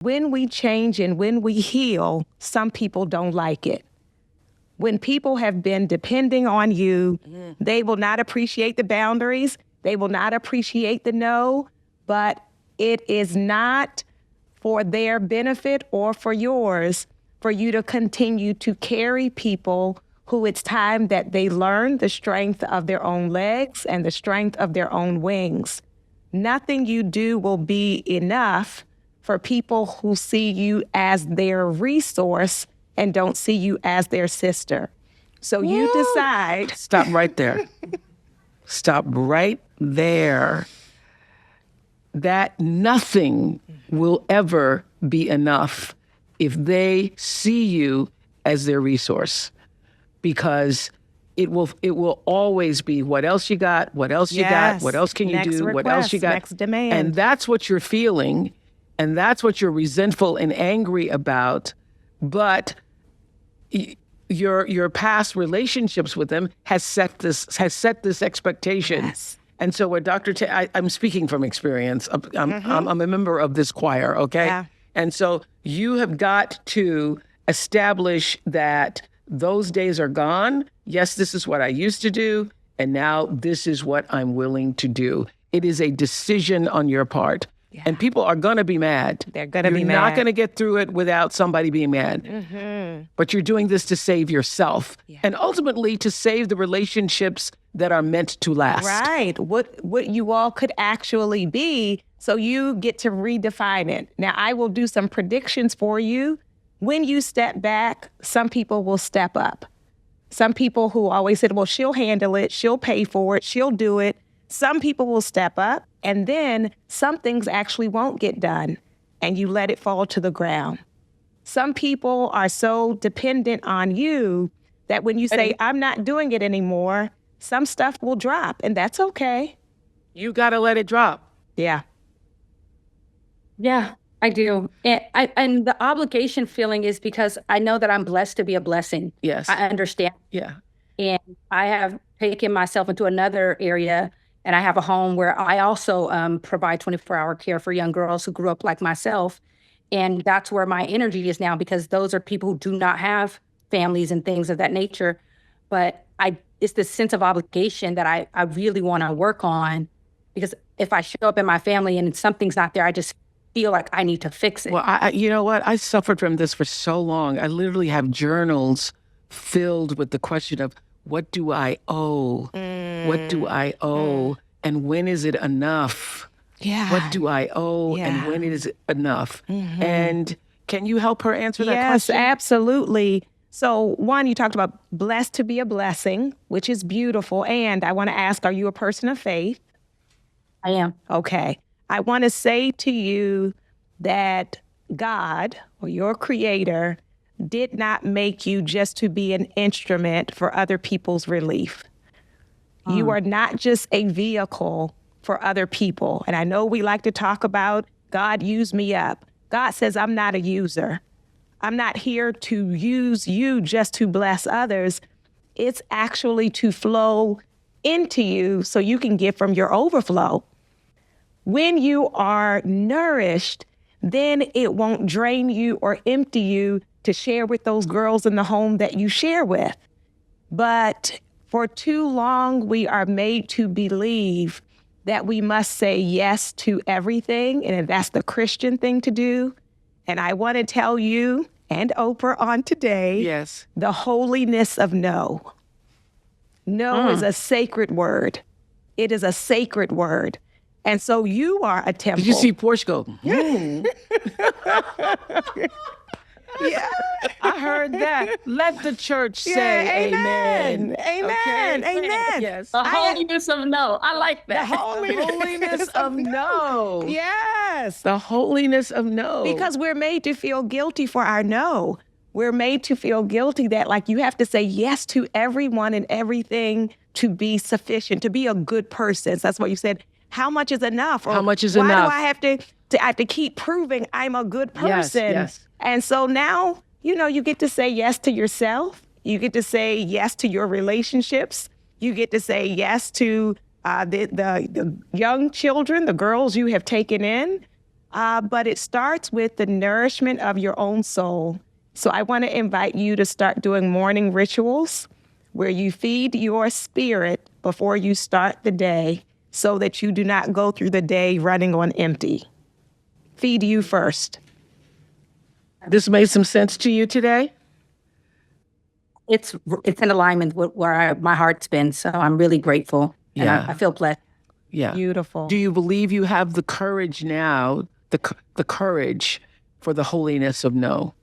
When we change and when we heal, some people don't like it. When people have been depending on you, they will not appreciate the boundaries. They will not appreciate the no, but it is not for their benefit or for yours for you to continue to carry people who it's time that they learn the strength of their own legs and the strength of their own wings. Nothing you do will be enough for people who see you as their resource and don't see you as their sister. So you decide. Stop right there. Stop right there. That nothing will ever be enough if they see you as their resource, because it will always be what else you got, what else you got, what else can you do, request, what else you got. next demand. And that's what you're feeling, and that's what you're resentful and angry about. But your past relationships with them has set this expectation. Yes. And so what I'm speaking from experience. I'm a member of this choir, okay? Yeah. And so you have got to establish that those days are gone. Yes, this is what I used to do, and now this is what I'm willing to do. It is a decision on your part. Yeah. And people are going to be mad. They're going to be mad. You're not going to get through it without somebody being mad. Mm-hmm. But you're doing this to save yourself and ultimately to save the relationships that are meant to last. Right. What you all could actually be, so you get to redefine it. Now, I will do some predictions for you. When you step back, some people will step up. Some people who always said, well, she'll handle it, she'll pay for it, she'll do it. Some people will step up, and then some things actually won't get done, and you let it fall to the ground. Some people are so dependent on you that when you say, I'm not doing it anymore, some stuff will drop, and that's okay. You got to let it drop. Yeah. Yeah, I do. And the obligation feeling is because I know that I'm blessed to be a blessing. Yes. I understand. Yeah. And I have taken myself into another area, and I have a home where I also provide 24-hour care for young girls who grew up like myself. And that's where my energy is now, because those are people who do not have families and things of that nature. But it's this sense of obligation that I really want to work on, because if I show up in my family and something's not there, I just feel like I need to fix it. Well, you know what? I suffered from this for so long. I literally have journals filled with the question of, what do I owe? What do I owe? And when is it enough? Yeah. What do I owe? Yeah. And when is it enough? And can you help her answer that Yes, question? absolutely. So one, you talked about blessed to be a blessing, which is beautiful. And I want to ask, are you a person of faith? I am. Okay. I want to say to you that God, or your creator, did not make you just to be an instrument for other people's relief. You are not just a vehicle for other people. And I know we like to talk about God used me up. God says, I'm not a user. I'm not here to use you just to bless others. It's actually to flow into you so you can give from your overflow. When you are nourished, then it won't drain you or empty you to share with those girls in the home that you share with. But for too long, we are made to believe that we must say yes to everything, and that's the Christian thing to do. And I want to tell you and Oprah on today, Yes. the holiness of no. No is a sacred word. It is a sacred word. And so you are a temple. Did you see Porsche go? Yeah. I heard that. Let the church say amen. Amen. Okay? Amen. Yes. The holiness of no. I like that. The Holiness of no. Yes. The holiness of no. Because we're made to feel guilty for our no. We're made to feel guilty that, like, you have to say yes to everyone and everything to be sufficient, to be a good person. So that's what you said. How much is enough? Or how much is why enough? Why do I have to keep proving I'm a good Yes, person? yes. And so now, you get to say yes to yourself. You get to say yes to your relationships. You get to say yes to the young children, the girls you have taken in. But it starts with the nourishment of your own soul. So I want to invite you to start doing morning rituals where you feed your spirit before you start the day so that you do not go through the day running on empty. Feed you first. This made some sense to you today? It's in alignment with where my heart's been. So I'm really grateful. And Yeah. I feel blessed. Yeah. Beautiful. Do you believe you have the courage now, the courage for the holiness of no?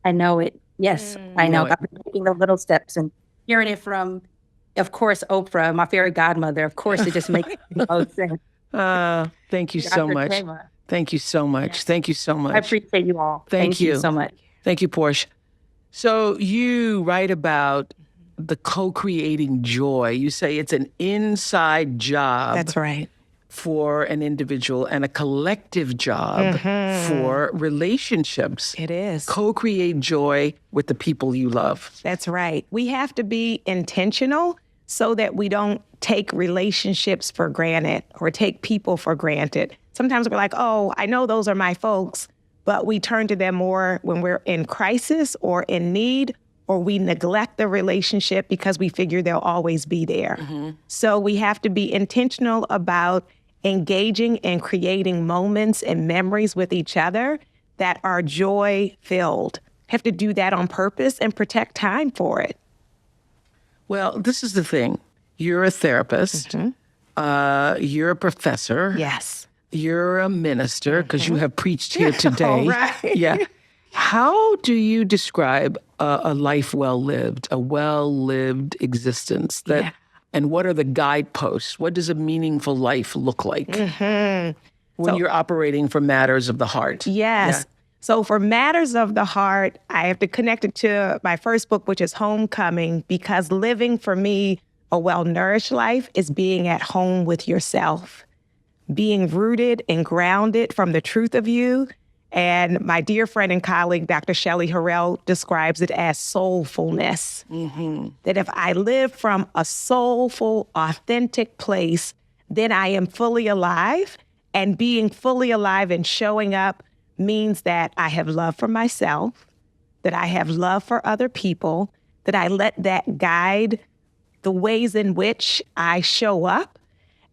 I know it. Yes, I know. Know it. I've been taking the little steps and hearing it from, of course, Oprah, my fairy godmother. Of course, it just makes the most sense. Thank you so Dr. much. Thema. Thank you so much. Thank you so much. I appreciate you all. Thank you. so much. Thank you, Portia. So you write about the co-creating joy. You say it's an inside job. That's right. For an individual and a collective job for relationships. It is. Co-create joy with the people you love. That's right. We have to be intentional so that we don't take relationships for granted or take people for granted. Sometimes we're like, oh, I know those are my folks, but we turn to them more when we're in crisis or in need, or we neglect the relationship because we figure they'll always be there. So we have to be intentional about engaging and creating moments and memories with each other that are joy-filled. Have to do that on purpose and protect time for it. Well, this is the thing. You're a therapist. You're a professor. Yes. You're a minister because you have preached here today. All right. Yeah. How do you describe a life well lived, a well-lived existence? And what are the guideposts? What does a meaningful life look like when you're operating for matters of the heart? Yes. Yeah. So for matters of the heart, I have to connect it to my first book, which is Homecoming, because living for me a well-nourished life is being at home with yourself, being rooted and grounded from the truth of you. And my dear friend and colleague, Dr. Shelley Harrell, describes it as soulfulness. That if I live from a soulful, authentic place, then I am fully alive. And being fully alive and showing up means that I have love for myself, that I have love for other people, that I let that guide the ways in which I show up.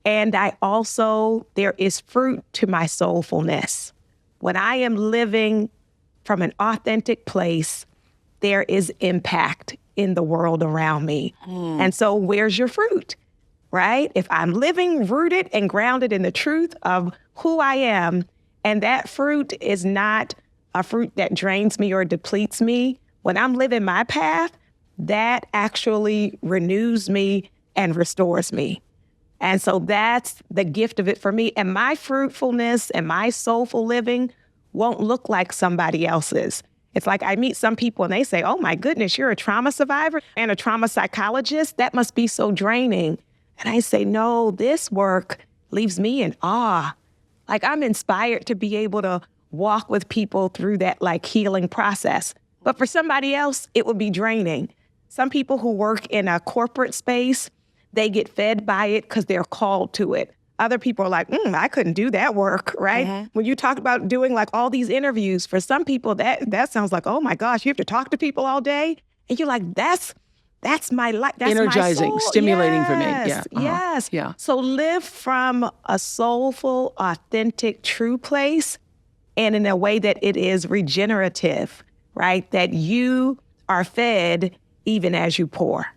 And there is fruit to my soulfulness. When I am living from an authentic place, there is impact in the world around me. And so where's your fruit, right? If I'm living rooted and grounded in the truth of who I am, and that fruit is not a fruit that drains me or depletes me, when I'm living my path, that actually renews me and restores me. And so that's the gift of it for me. And my fruitfulness and my soulful living won't look like somebody else's. It's like I meet some people and they say, oh my goodness, you're a trauma survivor and a trauma psychologist. That must be so draining. And I say, no, this work leaves me in awe. Like I'm inspired to be able to walk with people through that like healing process. But for somebody else, it would be draining. Some people who work in a corporate space, they get fed by it because they're called to it. Other people are like, I couldn't do that work, right? When you talk about doing like all these interviews, for some people that sounds like, oh my gosh, you have to talk to people all day. And you're like, that's my life. That's energizing, my soul. stimulating for me. Yes, Yeah. Yes. Yeah. So live from a soulful, authentic, true place and in a way that it is regenerative, right? That you are fed even as you pour.